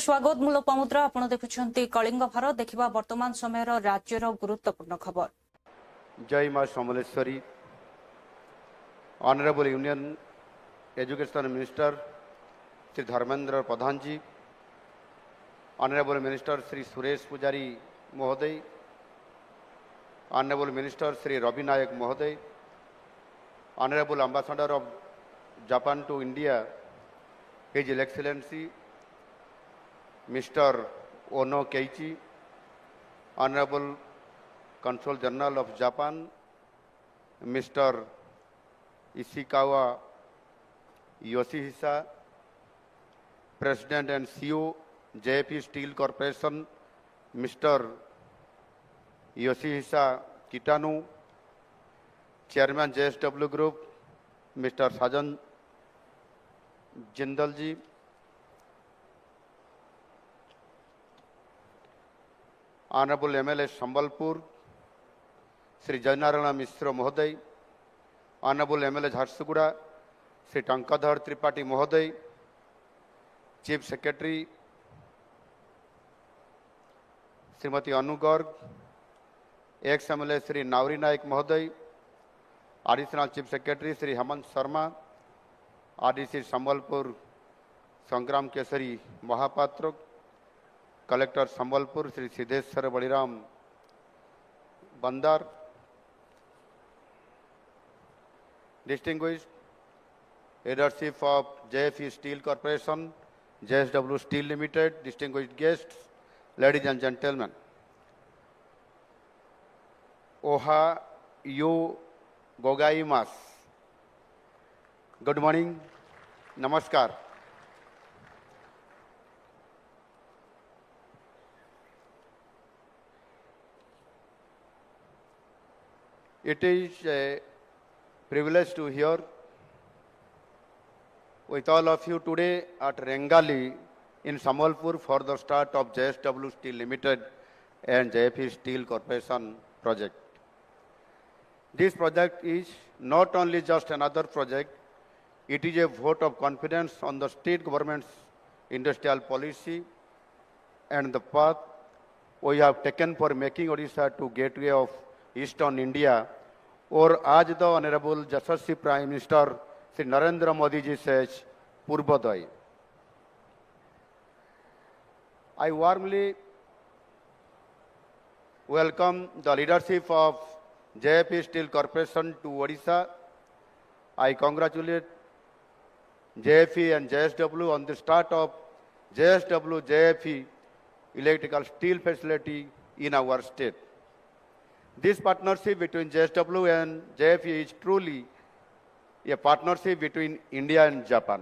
स्वागत मूल पमुद्रा आपण देखुछंती कलिंग भारत देखिबा वर्तमान समय राज्यर गुरुत्वपूर्ण खबर। जय मां Samaleswari. Honourable union education minister Shri Dharmendra Pradhan ji, honourable minister Shri Suresh Pujari महोदय, ऑनरेबल मिनिस्टर श्री रवि नायक महोदय, honourable ambassador of Japan to India his excellency Mr. Ono Keiichi, Honorable Consul General of Japan, Mr. Ishikawa Yoshihisa, President and CEO, JFE Steel Corporation, Mr. Yoshihisa Kitano, Chairman JSW Group, Mr. Sajan Jindalji, Honorable MLA Sambalpur, Sri Janarana Mishra Mohoday, Honorable MLA Jharsuguda, Sri Tankadhar Tripathi Mohoday, Chief Secretary, Srimati Anu Garg, ex-MLA Sri Nauri Naik Mohoday, Additional Chief Secretary Sri Hemant Sharma, RDC Sambalpur Sangram Kesari Mahapatra, Collector Sambalpur Sri Siddheshwar Baliram Bandar, distinguished leadership of JFE Steel Corporation, JSW Steel Limited, distinguished guests, ladies and gentlemen. Oha you gogaimasu. Good morning. Namaskar. It is a privilege to hear with all of you today at Rengali in Sambalpur for the start of JSW Steel Limited and JFE Steel Corporation project. This project is not only just another project, it is a vote of confidence on the state government's industrial policy and the path we have taken for making Odisha to gateway of Eastern India, और आज the honourable यशस्वी prime minister Shri Narendra Modi ji says Purvodaya. I warmly welcome the leadership of JFE Steel Corporation to Odisha. I congratulate JFE and JSW on the start of JSW JFE electrical steel facility in our state. This partnership between JSW and JFE is truly a partnership between India and Japan.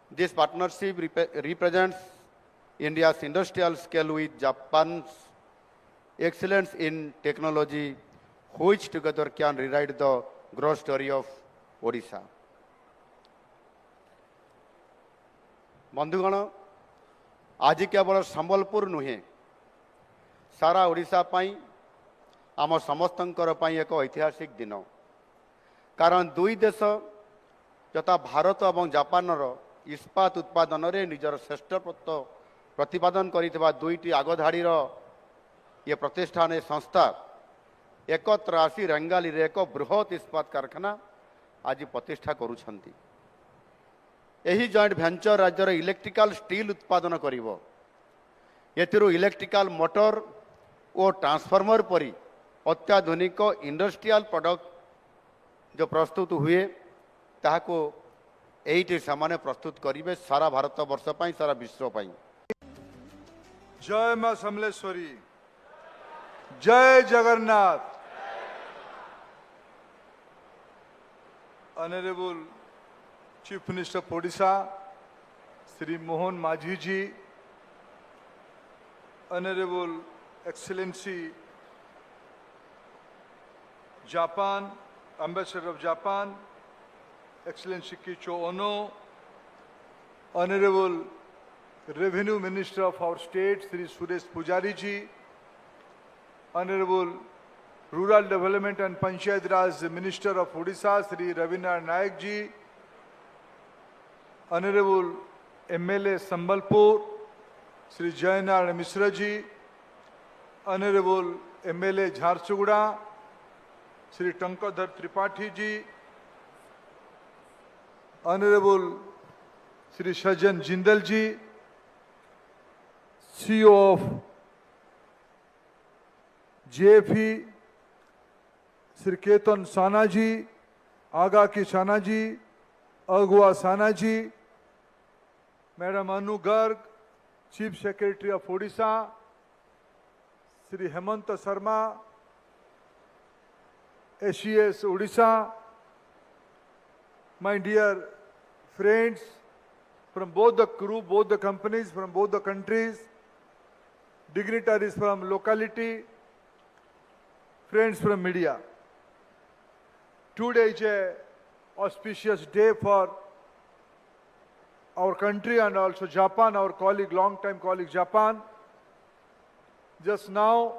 This partnership represents India's industrial scale with Japan's excellence in technology, which together can rewrite the growth story of Odisha. बंधुगण, आज केवल संबलपुर नुहे सारा ओडिशा पाई आम समस्तंकर पाई एक ऐतिहासिक दिन, कारण दुई देश यथा भारत और जापान इस्पात उत्पादन रे निजर श्रेष्ठत्व प्रतिपादन करिथिबा दुईटी आगधाड़ी ये प्रतिष्ठान संस्था एकत्र आसी रेंगाली रे एक बृहत इस्पात कारखाना आज प्रतिष्ठा करुछंती. एही जॉइंट वेंचर राज्यर इलेक्ट्रिकल स्टील उत्पादन करिवो. एथिरु इलेक्ट्रिकल मोटर और ट्रांसफॉर्मर परी अत्याधुनिक इंडस्ट्रियल प्रोडक्ट जो प्रस्तुत हुए ताहाको एइटी सामान्य प्रस्तुत करिवे सारा भारत वर्ष पाई सारा विश्व पाई. जय मां समलेश्वरी, जय Jagannath. Honourable chief minister of Odisha Shri Mohan Majhi ji, honourable excellency Japan ambassador of Japan excellency Keiichi Ono, honourable revenue minister of our state Shri Suresh Pujari ji, honourable rural development and panchayat raj minister of Odisha Shri Ravi Nayak ji, honourable MLA Sambalpur Shri Jayanarayan Mishra ji, honourable MLA Jharsuguda Shri Tankadhar Tripathi ji, honourable Shri Sajjan Jindal ji, CEO of JFE Shri Ketan साना जी, आगा की साना जी, अगुआ साना जी, madam Anu Garg, chief secretary of Odisha Shri Hemant Sharma, SES Odisha, my dear friends from both the group, both the companies, from both the countries, dignitaries from locality, friends from media. Today is a auspicious day for our country and also Japan, our colleague, long-time colleague Japan. Just now,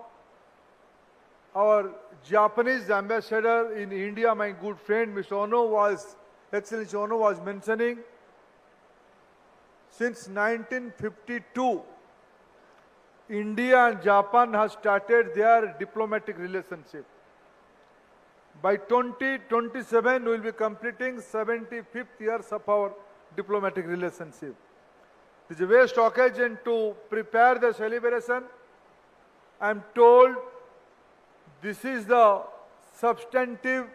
our Japanese ambassador in India, my good friend Mr. Ono Excellency Ono was mentioning, since 1952, India and Japan have started their diplomatic relationship. By 2027, we will be completing 75th years of our diplomatic relationship. This is a waste occasion to prepare the celebration. I am told this is the substantive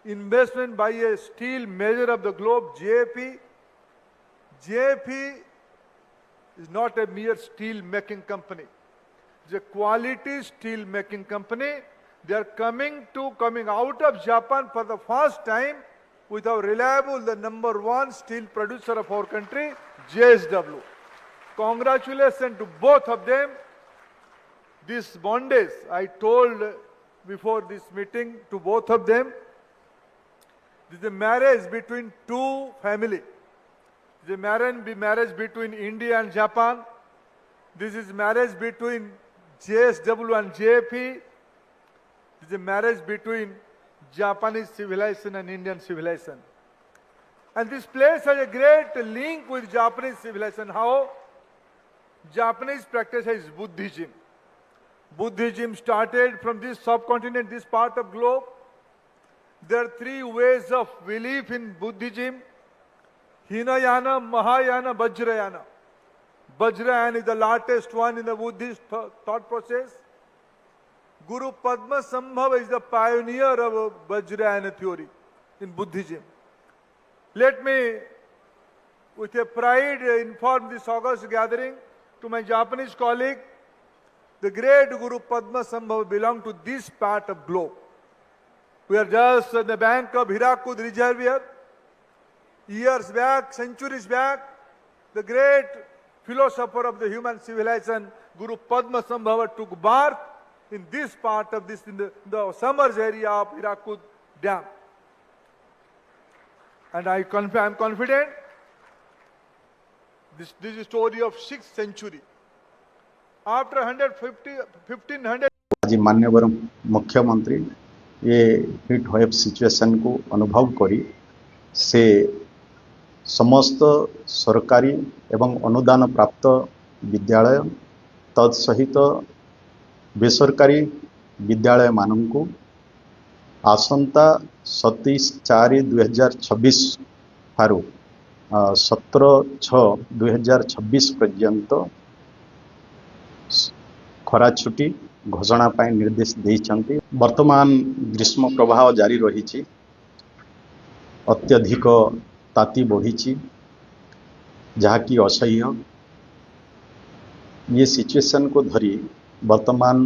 investment by a steel major of the globe, JFE. JFE is not a mere steel making company. It's a quality steel making company. They are coming out of Japan for the first time with our reliable, the #1 steel producer of our country, JSW. Congratulations to both of them. This bondage, I told before this meeting to both of them, this is a marriage between two families. This is a marriage between India and Japan. This is marriage between JSW and JFE. This is a marriage between Japanese civilization and Indian civilization. And this place has a great link with Japanese civilization. How? Japanese practice is Buddhism. Buddhism started from this subcontinent, this part of globe. There are three ways of belief in Buddhism: Hinayana, Mahayana, Vajrayana. Vajrayana is the latest one in the Buddhist thought process. Guru Padma Sambhava is the pioneer of Vajrayana theory in Buddhism. Let me, with a pride, inform this august gathering to my Japanese colleague, the great Guru Padma Sambhava belonged to this part of globe. We are just on the bank of Hirakud Reservoir. Years back, centuries back, the great philosopher of the human civilization, Guru Padma Sambhava, took birth in this part of this, in the Summers area of Hirakud Dam. And I am confident this is a story of 6th century. After 1500 आज माननीय मुख्यमंत्री ये heat wave situation को अनुभव करी से समस्त सरकारी एवं अनुदान प्राप्त विद्यालय तत्सहित बेसरकारी विद्यालय मानू आसंता 27/4/2026 ठारू 17/6/2026 पर्यंत खरा छुट्टी घोषणा पाई निर्देश देइछंती। वर्तमान ग्रीष्म प्रवाह जारी रही, अत्यधिक ताती बढ़ी जहाँकि असह्य। ये सिचुएशन को धरी वर्तमान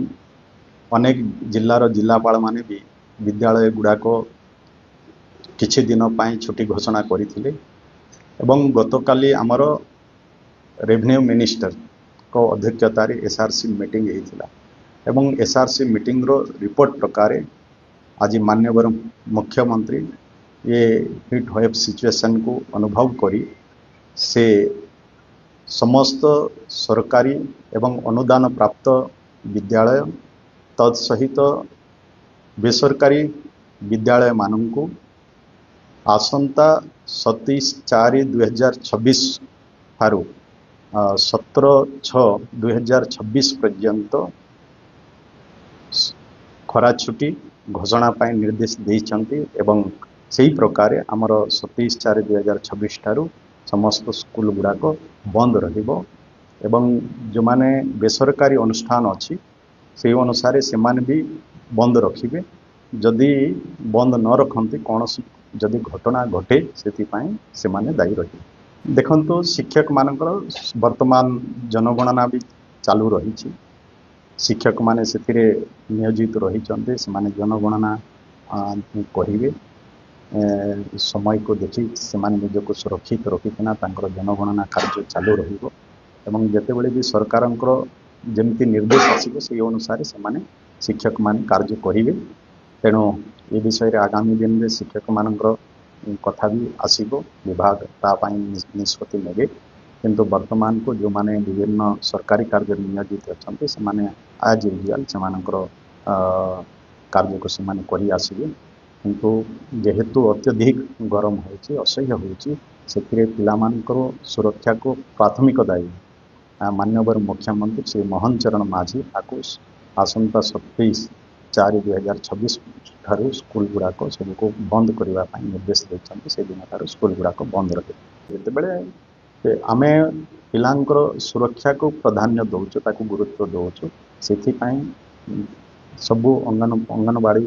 अनेक जिल्लार जिल्लापाल माने भी विद्यालय गुड़ाक किछि दिन पाई छुट्टी घोषणा करथिले एवं गतकाली आमर रेवेन्यू मिनिस्टर को अध्यक्षतार SRC मीटिंग होता एवं SRC मीटिंग रो रिपोर्ट प्रकार आज माननीय मुख्यमंत्री ये हीट वेव सिचुएशन को अनुभव करी से समस्त सरकारी एवं अनुदान प्राप्त विद्यालय तत्सहित बेसरकारी विद्यालय मानू आसंता 27/4/2026 ଠାରୁ 17/6/2026 पर्यंत खरा छुट्टी घोषणा पाई निर्देश देइछन्ति एवं सही प्रकार आमर 27/4/2026 ठारू समस्त स्कूल गुड़ाक बंद रहिबो एवं जो माने बेसरकारी अनुष्ठान अछि से अनुसार से माने भी बंद रखिबे जदि बंद न रखन्ति कौन जदि घटना घटे से माने दायी रहिबे। देखंतु शिक्षक मानकर वर्तमान जनगणना भी चालू रही शिक्षक माने से नियोजित रही से माने जनगणना कहिबे समय को देखी से निजक सुरक्षित रखिकिना जनगणना कार्य चालू रहिबो एवं जेतेबेले भी सरकार जमती निर्देश आसिबो से अनुसार से शिक्षक मान कार्य करिवे तेणु ये विषय रे आगामी दिन में शिक्षक मानकर कथा भी आसिबो विभाग ता पाई निष्पत्ति नेबे किंतु वर्तमान को जो माने विभिन्न सरकारी कार्य नियोजित अछंती से माने आज यूजुअल से मानकर कार्य को से माने करि आसिबे किंतु जेहेतु अत्यधिक गरम होची असह्य होची सेतिरे पिलामानकर सुरक्षा को प्राथमिकता दायी माननीय मुख्यमंत्री श्री मोहन चरण माझी आकु आसंता 27/4/2026 ठारू स्कूल गुड़ाक सबको बंद करने निर्देश देते से दिन ठारू स्कूल गुड़ाक बंद रखे जितेबले आमे पिलांकर सुरक्षा को प्राधान्य दौचु ताकू गुरुत्व दौचु से सबू अंगनवाड़ी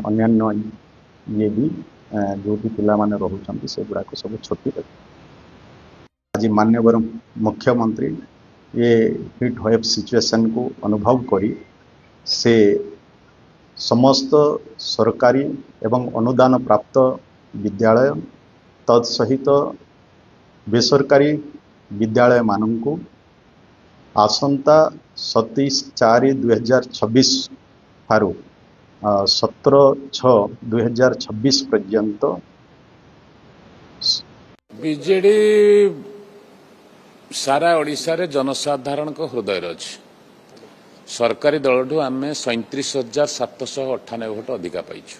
अन्यान्य ये भी जो भी पिला माने रहउछंती से गुड़ाक सब छुट्टी रखे। आज माननीय मुख्यमंत्री ये हीट वेव सिचुएशन को अनुभव करी से समस्त सरकारी एवं अनुदान प्राप्त विद्यालय तत्सहित बेसरकारी विद्यालय मानू आसंता 27/4/2026 ठारू 17/6/2026 पर्यंत बीजेडी सारा ओडिशा रे जनसाधारण को हृदय अच्छी सरकारी दल आम 37,798 भोट अधिका पाइछु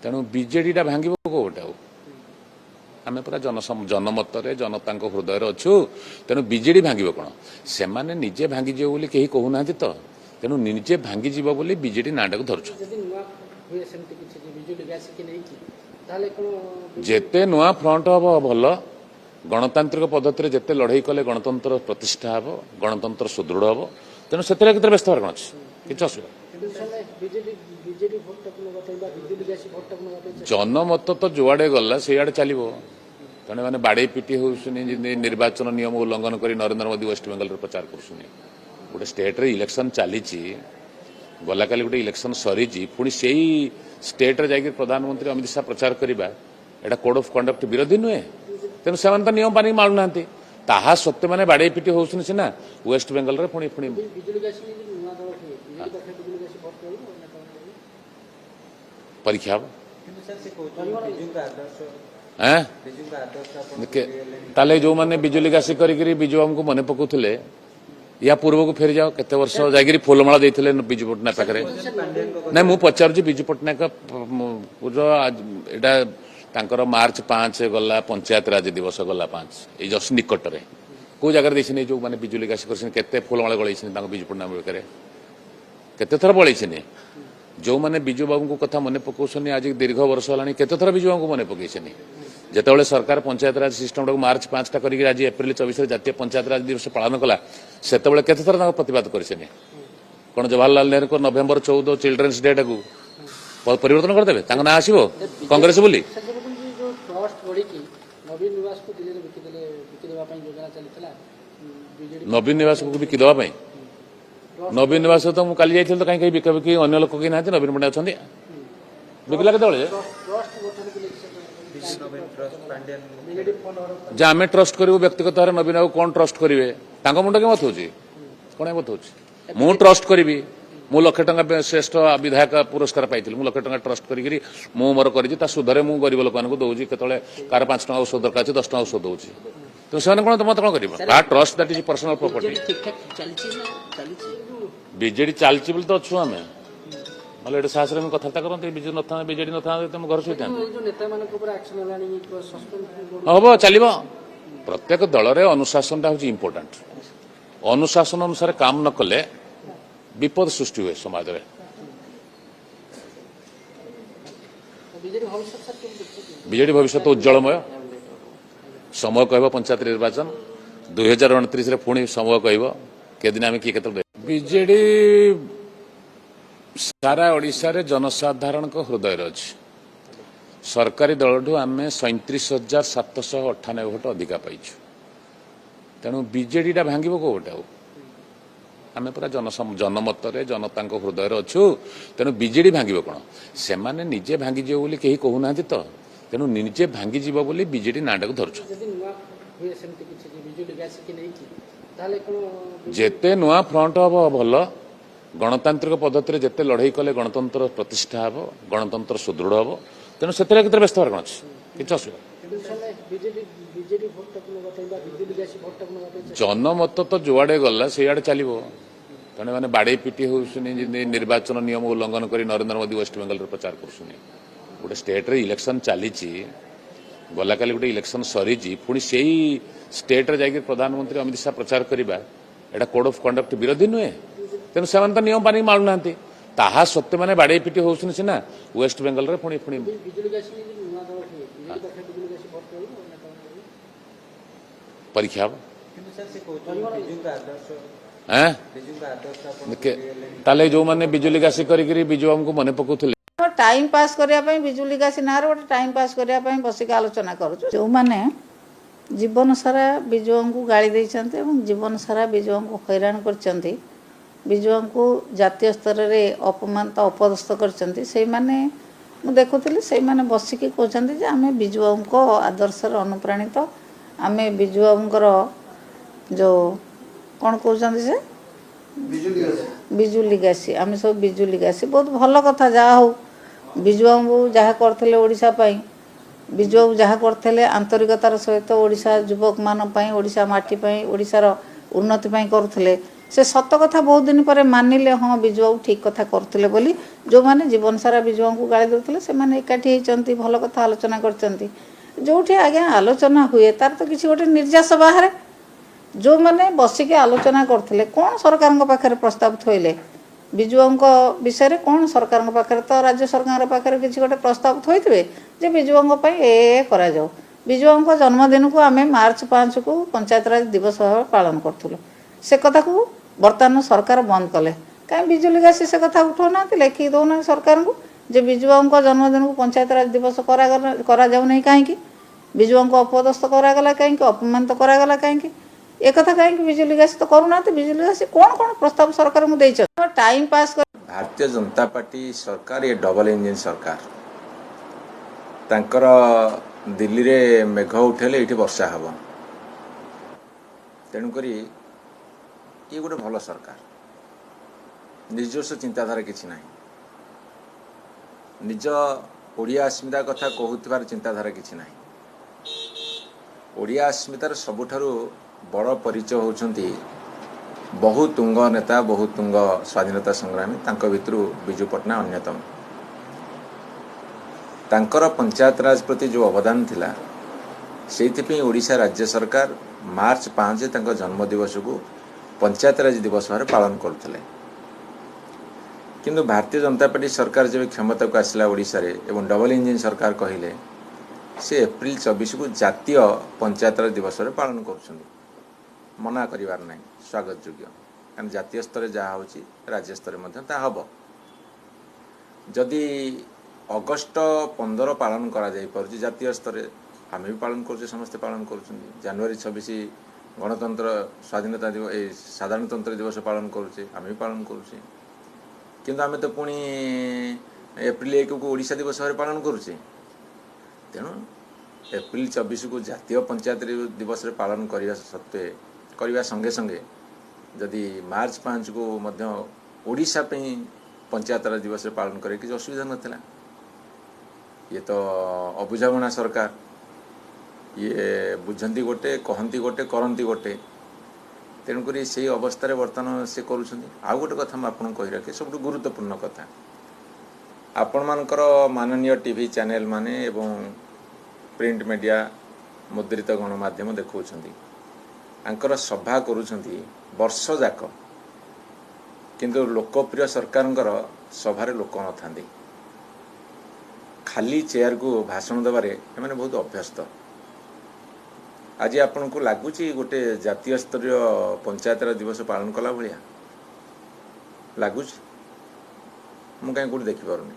तेणु बीजेडी भांग कौटा आम पूरा जनमत जनता हृदय अच्छु तेणु बीजेडी भांग कौन से निजे भांगीज बोली कहीं कहूना तो तेणु निजे भांगीज बोली बीजेडी नाटा को धरु जेते नुआ फ्रंट हम भल गणतांत्रिक पद्धति जेते लड़ाई कले गणतंत्र प्रतिष्ठा हम गणतंत्र सुदृढ़ हम तेणु से व्यस्त हर कौन कि असुविधा जनमत तो जुआड़े गला से चलो तेणु मैंने बाड़े पिटी हो निर्वाचन नियम उल्लंघन कर नरेंद्र मोदी वेस्ट बेंगल प्रचार कर गोटे स्टेट रे इलेक्शन चली गला काली गोटे इलेक्शन सरी पुणी से स्टेट रे जाकर प्रधानमंत्री अमित शाह प्रचार करवा एटा कोड ऑफ कंडक्ट विरोधी नुहे तेणु से नियम पानी मानुना ताहा सत्य मैंने बाड़े पिटी हो सीना वेस्ट बेंगल रे पुणी पुणी परीक्षा ताले जो मैंने बिजुली गासी करी बिजु आमको मन पकाउले या पूर्व को फेरी जाओ केते वर्ष जागिरी फूलमाला देइथिले बिजु पटनायक पाखरे ना मु पचारुची बिजु पटनायक एटा तांकर मार्च 5 गला पंचायत राज दिवस गला 5 ए जस्ट निकट रे को जगह देछने जो माने बिजुली गासी करछन केते फूलमाला गळैछन तांको बिजु पटनायक बेकरे केते थर बळैछन जो मैंने बिजु बाबू को कथा मन पकाउछन आज दीर्घ वर्ष होलानी केते थर बिजु बाबू को मन पकैछन जेतेबेले सरकार पंचायत राज सिस्टम मार्च 5 टा करिक आज एप्रिल 24 जातीय पंचायत राज दिवस पालन कला सेतेबेले केते थर प्रतिवाद करछन कोन जवाहरलाल नेहरू को नवेम्बर 14 चिल्ड्रेन्स डे को परिवर्तन कर देबे तांको ना आसीबो कांग्रेस बोली नवीन निवास को बिकी देवा पई नवीन निवास तो मुझे काली जाइए तो कहीं बिका बिकी अन्य लोक कहीं ना नवीन पंडित अच्छा बिकला के आम ट्रस्ट करूँ व्यक्तिगत भाव नवीन बाबू कौन ट्रस्ट करेंगे मुंड क्या मत होची कौन मत होची मु ट्रस्ट करी मु लक्ष टंका श्रेष्ठ विधायक पुरस्कार पाई मु लक्ष टंका ट्रस्ट करी मु मोर कर सुधरे मु गरीब लोक दौर केतले कार 5 टंका औषध दरकार 10 टंका औषध दूसरी तो से कौन मत कौन कर trust that is personal property BJD चलती बोली तो अच्छु आम ना साहस में कथबार्ता करते विजु न बीजेडी न तुम घर शुई हम चलो प्रत्येक दल रे अनुशासन हूँ इम्पोर्टाट अनुशासन अनुसार काम न कले विपद सृष्टि हुए समाज रे बीजेडी भविष्य उज्जवलमय समय कह पंचायत निर्वाचन 2029 पुणी समय कह केदिन आम किए बीजेडी सारा ओडिशा रे जनसाधारण हृदय अच्छी सरकारी दल आम 37,798 भोट अधिका पाइछु तेणु बीजेडी टा भांग कौटे आम पूरा जनमत जनता हृदय अच्छु तेणु बीजेडी भांग कौन से निजे भांगीज बोली कहीं कहूना तो तेणु निजे भांगीज बोली बीजेडी नाटा को धरु जेते नुआ फ्रंट हम भल गणतांत्रिक पद्धति जेते लड़ाई कले गणतंत्र प्रतिष्ठा हम गणतंत्र सुदृढ़ हम तेणु से व्यस्त हर कौन कि जनमत तो जुआड़े गला से चलो तेणु मैंने बाड़े पिटी हो निर्वाचन नियम उल्लंघन कर नरेंद्र मोदी वेस्ट बेंगल प्रचार कर गोटे स्टेट रे इलेक्शन चली गला काली गोटे इलेक्शन सरी पुणी से स्टेट रे जाकर प्रधानमंत्री अमित शाह प्रचार करवा एटा कोड ऑफ कंडक्ट विरोधी नुहे तेणु से तो नियम पानी मानुना ताहा सत्वे मैंने बाड़े पिटी हो सीना वेस्ट बेंगल रे पुणी पुणी परीक्षा ताले जो माने बिजुली गासी करी बिजु हमको मन पकाउथले टाइम पास करने बिजुली गासी ना गोटे टाइम पास करने बसिक आलोचना करूँ जो मैंने जीवन सारा विजुआ को गाड़ी देते जीवन सारा विजुआ को हैरान कर विजुआ को जातीय स्तर में अपमान अपदस्थ कर देखुली से बसिक कहते आम विजुआ आदर्श अनुप्राणित आम विजुआ जो कौन कहते से बिजुली गासी आम सब बिजुली गासी बहुत भल कथा जहा हो विजुआ को जहाँ करते ओडिशा विजुआ को जहाँ करते आंतरिकतार सहित ओडिशा युवक मान ओडिशा माटी ओडिशार उन्नति करुले से सत कथा बहुत दिन पर मानिले हाँ विजुआ ठीक कथा करते बोली जो मैंने जीवन सारा विजुआ को गाड़ी देते से एकाठी होती भल कथा आलोचना कर जो आज्ञा आलोचना हुए तार तो किसी गोटे निर्यास बाहर जो मैंने बसिक आलोचना करते कौन सरकार पाखे प्रस्ताव थोइले विजुआ विषय कौन सरकार पाखे तो राज्य सरकार पाखे किसी गोटे प्रस्ताव थोइथिबे जे विजुआ करा जाओ विजुआ जन्मदिन को आम मार्च 5 को पंचायतराज दिवस भाव पालन करूँ से कथा को बर्तमान सरकार बंद कले कहीं बिजुली गासी से कथा उठाऊना लेखिक दौना सरकार को जे विजुआ जन्मदिन को पंचायतराज दिवस करा जाऊ नहीं कहीं विजुआ अपदस्थ करागला कहीं अपमानित करागला कहीं एक कथा कहीं बिजुली गासी तो करूना बिजुली गासी कौन कौन प्रस्ताव सरकार को दे टाइम पास कर भारतीय जनता पार्टी सरकार ये डबल इंजिन सरकार तांकर दिल्ली रे मेघ उठेले ये वर्षा हम तेणुक ये गोटे भल सरकार निजस्व चिंताधारा किसी ना निज ओडिया अस्मिता कथा कहूबार चिंताधारा किसी ना ओडिया अस्मितार सबुठारु बड़ परिचय होउछंती बहुतुंग नेता बहुतुंग स्वाधीनता संग्रामी तांको भितरु बिजू पटनायक अन्यतम तांकर पंचायत राज प्रति जो अवदान थिला सेइथिपि ओडिशा राज्य सरकार मार्च 5 तांको जन्म दिवस को पंचायत राज दिवस भाव पालन करुले किंतु भारतीय जनता पार्टी सरकार जब क्षमता को आसला ओडिशा रे एवं डबल इंजिन सरकार कहले से एप्रिल 24 को जातीय पंचायत राज दिवस भाव पालन कर मना करिवार नहीं स्वागत योग्य कारण जातीय स्तर जहाँ हो राज्य स्तर हम जदि अगस्ट 15 पालन करा जाई पर जातीय स्तर आम भी पालन कर समस्ते पालन कर जनवरी 26 गणतंत्र स्वाधीनता दिवस साधारणतंत्र दिवस पालन करुचे आम भी पालन करुचे किंतु आम तो पुणी एप्रिल 1 को ओडिशा दिवस भाव पालन करुचे तेणु एप्रिल 24 को जातीय पंचायत दिवस पालन करने सत्वे करने संगे संगे जदि मार्च 5 को मध्य ओडिशा पे पंचायत राज दिवस पालन करे किसी असुविधा नथिला ये तो अबुझामणा सरकार ये बुझंती गोटे कहती गोटे करती गोटे तेणुक से अवस्था बर्तमान से करुँच गोटे कथा मुझे कही रखे सब गुरुत्वपूर्ण कथा आपण मानकर माननीय टीवी चैनल माने एवं प्रिंट मीडिया मुद्रित गणमाध्यम देखौछन्ती आंकर सभा करूछन्ती वर्ष जाक किंतु लोकप्रिय सरकारंकर सभारे लोक नथांती खाली चेयर को भाषण देवारे एमाने बहुत अभ्यस्त। आज आपन को लागुची गोटे जातीय स्तरीय पंचायत राज दिवस पालन कला भलिया लागुच मु कहीं कोठी देखि पारुनी।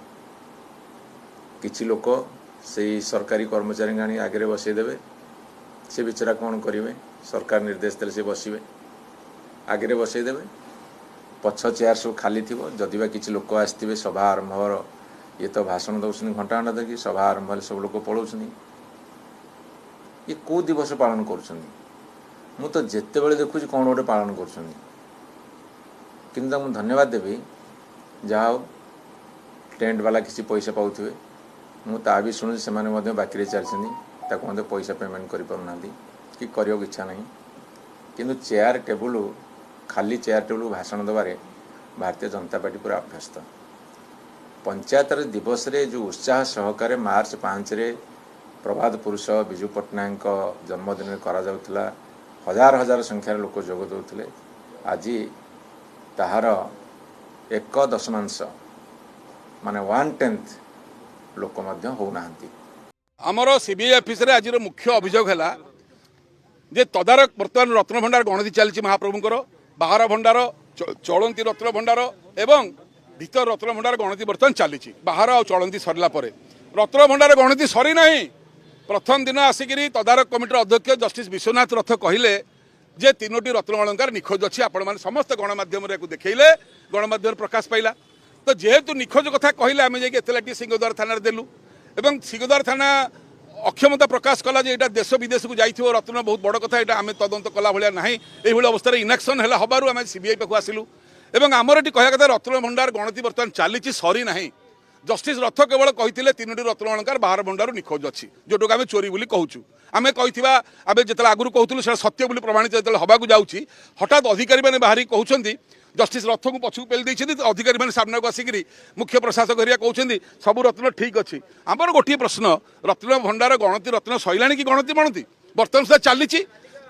किछि लोक से सरकारी कर्मचारी गाणी आगे बसई देवे से बिचरा कौन करेंगे सरकार निर्देश देले से बसवे आगे बसई देवे पछ चेयर सब खाली थी जदि बा किछि लोक आसथिबे सभा आरंभ ये तो भाषण दौरान घंटा घंटा देखिए सभा आरंभ हेले सब लोक पलाउछन्ती ये को दिवस पालन करुछन्ती मु तो जेते बेले देखुछि कौन गोटे पालन करुछन्ती किंतु मु धन्यवाद देबी जाओ टेंट वाला किसी पैसा पाउथिबे मु ता भी शुणु से बाकी रे चलछन्ती ताको मते पैसा पेमेंट करि पारुनांती कि करियो इच्छा नहीं किंतु चेयर टेबुल खाली चेयर टेबुल भाषण देवारे भारतीय जनता पार्टी पूरा अभ्यस्त। पंचायत दिवस रे जो उत्साह सहकारे मार्च 5 रे प्रभात पुरुष विजु पट्टनायक जन्मदिन में करा जाउथला हजार हजार संख्यार लोक जोग दउथले आज ताहार 1.1 माने 1/10 लोक मध्य होउनांती। आमर सीबीआई ऑफिस रे आज मुख्य अभियोग है जे तदारक बर्तमान रत्न भंडार गणति चलती महाप्रभुंकर बाहर भंडार चलती रत्न भंडार एवं भीतर रत्न भंडार गणति बर्तमान चली बाहर आ चलती सरला रत्न भंडार गणति सरी ना प्रथम दिन आसिक तदारक कमिटर अध्यक्ष जस्टिस विश्वनाथ रथ कहले जे 3टी रत्न अलंकार निखोज अच्छी आपण मैंने समस्त गणमाध्यम देखले गणमाध्यम प्रकाश पाइला तो जेहेतु निखोज कथा कहले आम जाती सिंहद्वार थाना देलु एवं सिंहद्वार थाना अक्षमता प्रकाश कला जे एटा देश विदेश को जाइथिबो रत्न बहुत बड़ कथा एटा आमे तदंत कला भलिया नाही एही भली अवस्था इनएक्शन हैला हबारु आमे सीबीआई पाखु आसिलु एवं आमर एटी कहया कथा रत्न भंडार गणति बर्तमान चालीची सरी नाही जस्टिस रथ केवल कहिथिले 3टी रत्न अलंकार बाहर भंडार निखोज अछि जोटो आमे चोरी बोली कहूछु आमे कहिथिबा आबे जेतला आगुरु कहथुलु से सत्य बोली प्रमाणित जेतला हबाकु जाउछि हठात अधिकारी माने बाहरी कहउछन्ती जस्टिस रथ को पछू पेल देइछन्ती अधिकारी माने सामना को आसिकरी मुख्य प्रशासक हरिया कहउछन्ती सब रत्न ठीक अछि आमर गोटी प्रश्न रत्न भंडार गणति रत्न सैलाणी कि गणति बनती बर्तमान सुधा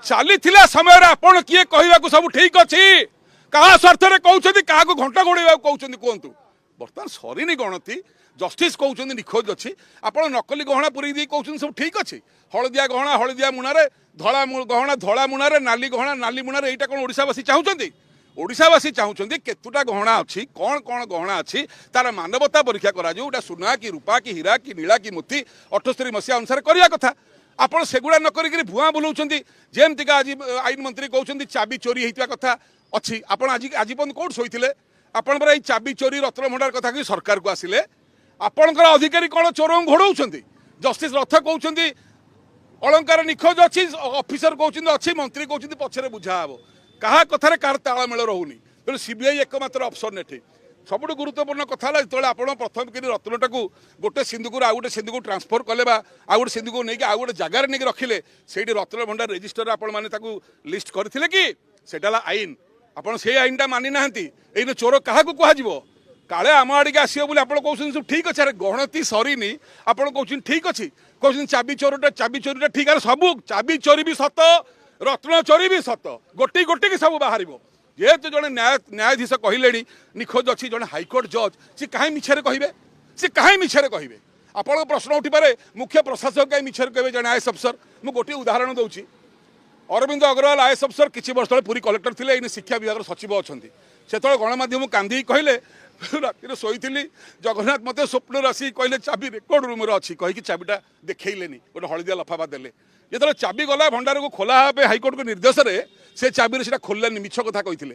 चलीथिला समय आपण किए कहवाकू सब ठीक अछि कहा स्वार्थ रे कहउछन्ती काहा को घंटा घोड़ेबा कहउछन्ती कहंतु बर्तमान सरीनी गणति जस्टिस कहउछन्ती निखोज अछि आपण नकली गहना पुरी दी कहउछन्ती सब ठीक अछि हळदिया गहना हळदिया मुनारे धळा गहना धळा मुनारे नाली गहना नाली मुनारे एटा कोन ओडिसावासी चाहुछन्ती ओडिसावासी चाहुछन्ती केतुटा गहना अछि कोन कोन गहना अछि तार मानवता परीक्षा करा जो सुना कि रूपा कि हीरा कि नीला कि मोती 78 मसीहा अनुसार करिया कथा आपण सेगुडा न करिकरी भुआ बुलाउछन्ती जेमतिका आज आईन मंत्री कहउछन्ती चाबी चोरी हेतिया कथा अछि आपण आज पन कोड सोइथिले आपण पर चाबी चोरी रत्न भंडार कथा कि सरकार को आसिले आपणकर अधिकारी कोन चोरंग घोड़ौछन्ती जस्टिस रथ कहउछन्ती अलंकार निखोज अछि ऑफिसर कहउछन्ती अछि मंत्री कहउछन्ती पछरे बुझा हबो कहा कथार कार तालमेल रोनी तेणु सीबीआई एकमात्र ऑप्शन एठी सब गुरुत्वपूर्ण कथा जो आप प्रथम कि रत्नटा को गोटे सिंधुक आउ गोटे सिंधुक ट्रांसफर कले आउ गोटे सिंधुक नहीं आउ गोटे जगार नहीं रखिले से रत्न भंडार रेजिस्टर आपण लिस्ट करथिले कि सेटा आईन आपड़ से आईनटा मानि नाहंती एने चोर क्या कह काले आम आड़े आसो बोली आप कहते सब ठीक अच्छे अरे गणति सरीनी आप ठीक अच्छे कहते चाबी चोरीटा ठीक है सब चाबी चोरी भी सत रत्न चोरी भी सत गोटी गोटी की सब बाहर जेहेतु जड़े न्यायाधीश कहले निखोज अच्छी जड़े हाइकोर्ट जज सी कहीं मिछे कहे सी कहीं मिछे कहे आपन प्रश्न उठिपे मुख्य प्रशासक कहीं मिछे कहे जड़े आईएएस अफसर मुझे गोटे उदाहरण दूसरी अरविंद अग्रवाल आईएएस अफसर किसी वर्ष तले पुरी कलेक्टर थे ये शिक्षा विभाग सचिव अच्छा से गणमाध्यम कांदी कहले राति शोली जगन्नाथ मत स्वप्न आसी कहले चाबी रेकर्ड रूम अच्छी कहीकि चाबीटा देखले गोटे हलदिया लफाफा देले जो चाबी गला भंडार को खोला हाइकोर्ट को निर्देश से चाबी से खोलने मिछ कथा कहते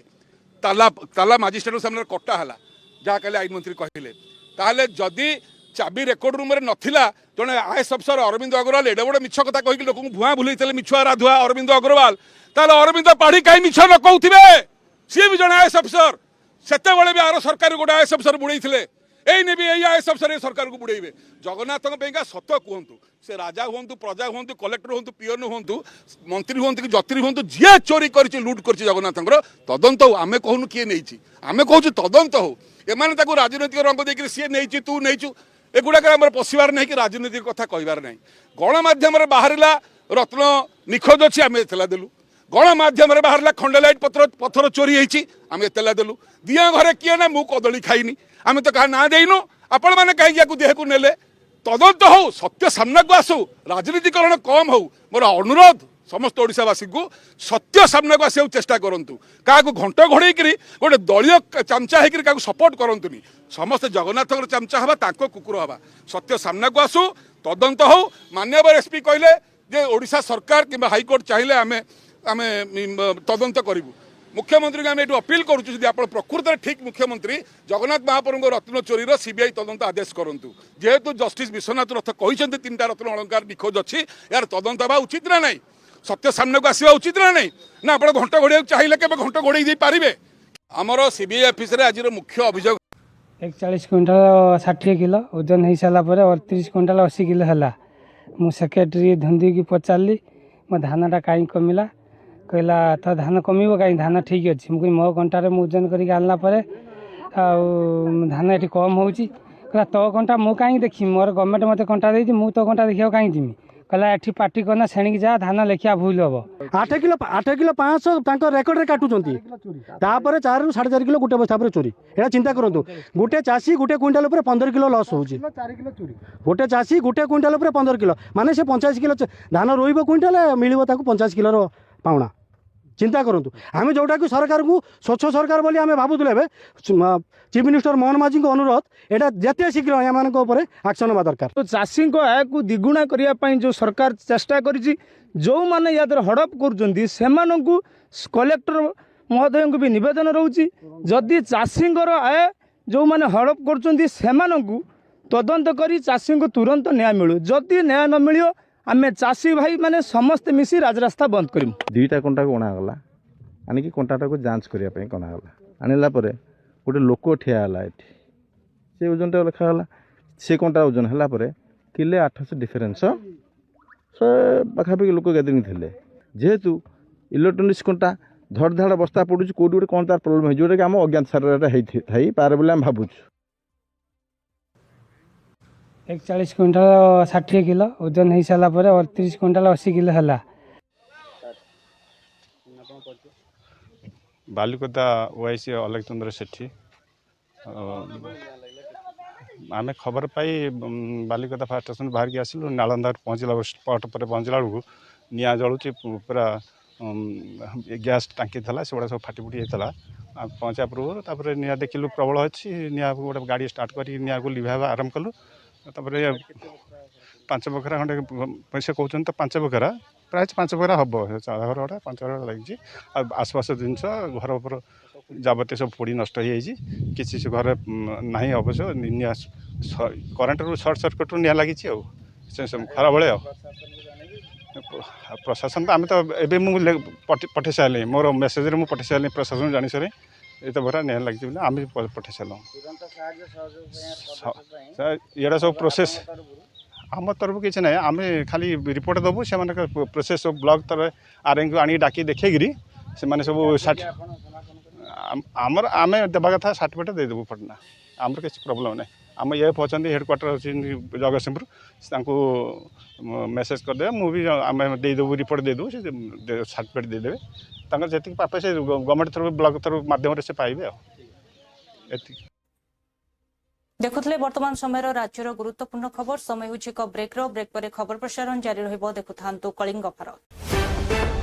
ताला ताला मजिस्ट्रेट सामने कटा है जहाँ कहले आईन मंत्री कहले ताहले जदि चाबी रेकर्ड रूम में नथिला जड़े आईएएस अफसर अरविंद अग्रवाल एडे बड़े मिछ कथा कहीकि लोक भुआ भूलते मिछुआ राधुआ अरविंद अग्रवाल ताहले अरविंद पाढ़ी कहीं मिछ न कहते सी भी जड़े आईएएस अफसर सेते बड़े भी आर सरकार गोटे आईएएस अफसर बुड़े एने भी यही आईएएस अफसर सरकार को बुड़े जगन्नाथ सत कहतु से राजा हूँ प्रजा हूँ कलेक्टर हूँ पीएन हूँ मंत्री हूँ कि जत्री हूँ जी चोरी कर लुट कर जगन्नाथ तदंत हो आम कहूँ किए नहीं आम कहूँ तदंत हो एम राजनैतिक रंग देकर सी नहीं तू नहीं एगुड़ाक पशिबार नहीं कि राजनीतिक कथा कहबार नहीं गणमाध्यम बाहर रत्न निखोज अच्छी आम एतला देलु गणमाध्यम बाहर खंडलाइट पथर चोरी होती आम एतला देलु दिया घरे किए ना मु कदली खाइनी आम तो क्या ना देनु आपण मैंने कहीं देह को नेले तदंत हो सत्य सामना को आसू राजनीतिकरण कम हो मोर अनुरोध समस्त ओडिशावासी को सत्य सामना को आसो चेष्टा करंतु क्या घंट घोड़े गोटे दलीय चमचा होकर सपोर्ट करंतुनी समस्त जगन्नाथ चमचा हवा ताको कुकुर हवा सत्य सामना को आसू तदंत हो माननीय एसपी कहले जे ओडिशा सरकार कि हाईकोर्ट चाहिए आमे आमे तदंत करूँ मुख्यमंत्री को आम ये अपील करुँ आप प्रकृत ठीक मुख्यमंत्री जगन्नाथ महाप्रभु रत्न चोरीर सीबीआई तदंत आदेश करूँ जेहेतु जस्टिस विश्वनाथ रथ कहते 3टा रत्न अलंकार निखोज अच्छी यार तदंत हवा उचित ना नहीं सत्य सामने को आसवा उचित ना नहीं ना आप घंट घोड़े चाहिए के घंट घोड़े दे पारे आमर सीबीआई ऑफिस रे आज मुख्य अभियोग 41 क्विंटाल 60 किलो ओजन हो सारापर 38 क्विंटाल 80 किलो है मु सेक्रेटरी धुंदी की पचारि मो धानटा कहीं कमिला कहला तो धान कमिब कहीं धान ठीक अच्छे मुझे मो कंटार ओजन करके आनला धान ये कम हो तो कंटा मु कहीं देखी मोर गवर्नमेंट मत कंटा देती मु तो कंटा देखा कहीं जीमी कहला एठी पार्टी करना सेणिक जा धान लेखिया भूल हम 8 किलो 500 रेकर्ड काटुंट तापर 4 ରୁ 4.5 किलो गोटे बस्ता पर चोरी एटा चिंता करूँ गोटे चाषी गोटे क्विंटाल उपर 15 किलो लॉस हो गोटे चाषी गोटे क्विंटाल उपर 15 किलो माने से 85 किलो धान रोइब क्विंटाल मिलिब ताकू 50 किलो पाउना चिंता करूँ आम जोटा कि सरकार को स्वच्छ सरकार बोली आम भावुले चीफ मिनिस्टर मोहन माझी को अनुरोध एटा जिते शीघ्र यहाँ एक्शन होगा दरकार तो चाषी को आय को द्विगुणा करने जो सरकार चेष्टा करी जो मैंने या हड़प कर कलेक्टर महोदय को भी निवेदन रोची जदि चाषी आय जो मैंने हड़प कर तदंत कर चाषी को तुरंत न्याय मिलू जदि न्याय न मिलो आम चाषी भाई मैंने समस्त मिसी राजरास्ता बंद कर 2टा कंटा को अणागला आनिकी कंटाटा को जांच करने अणागला आणला गोटे लोक ठियाला ये से ओजनटा लिखागला से कंटा ओजन है किले 800 डिफरेन्स पाखापाखि लोक गैदरिंग थे जेहेतु इलेक्ट्रोनिक्स कंटा धड़ धाड़ बस्ता पड़ू कौट गोटे कौन तार प्रोब्लेम है जोटा कि आम अज्ञात सारे पारे बोले आम भावुँ 41 क्विंटाल 60 किलो ओजन हो सारापर 38 क्विंटाल 80 किलो है बालिकोदा ओआईसी अलग चंद्र सेठी आम खबर पाई बालिकोदा फायर स्टेशन बाहर की आसिलु नालंदा पहुँचला स्पट पर पहुँचला बेलू निआ जलुची पूरा गैस टांकी था से सब फाटी फुटी होता पहुँचा पूर्व तापर निआ देखिलु प्रबल अच्छी निआ गोटे गाड़ी स्टार्ट कर निआ को लिभावा आरंभ कलु तापर 5 बखरा खंडे पैसा कहते तो 5 बखरा प्राय 5 बखरा हम चाला घर गुड़ा 5 बखरा लगी आसपास जिनस घर उपर जावत सब पोड़ी नष्ट हो किसी से घर ना अवश्य निआ करेन्ट रू सर्ट सर्किट रू निआ लगी खरा बेले प्रशासन तो आम तो एवं मुझे पठे सारे मोर मेसेज मुझे पठे सारे प्रशासन जानी सारे ये तो बड़ा निआ लगी आम पठे सारूँ ये सब प्रोसेस आम तरफ किसी ना आम खाली रिपोर्ट देवु से प्रोसेस सब ब्लॉक तरह आरएन को आनी डाकी देखेकरी से सब आमर आम देवा कथा सर्टिफिकेट देदेबू पटना आमर किसी प्रोब्लेम ना आम ये अच्छा हेडक्वार्टर अच्छी जगतसिंहपुर मेसेज करदे मुझे आम देदेबू रिपोर्ट देदेबू से सर्टिफिकेट देदेवे जी पापे से गवर्नमेंट थ्रू ब्लॉक थ्रू मध्यम से पाइबे देखुले वर्तमान समय राज्यर गुरुत्वपूर्ण खबर समय होछि ब्रेक पर खबर प्रसारण जारी रहिबो देखुथांतु कलिंग भारत।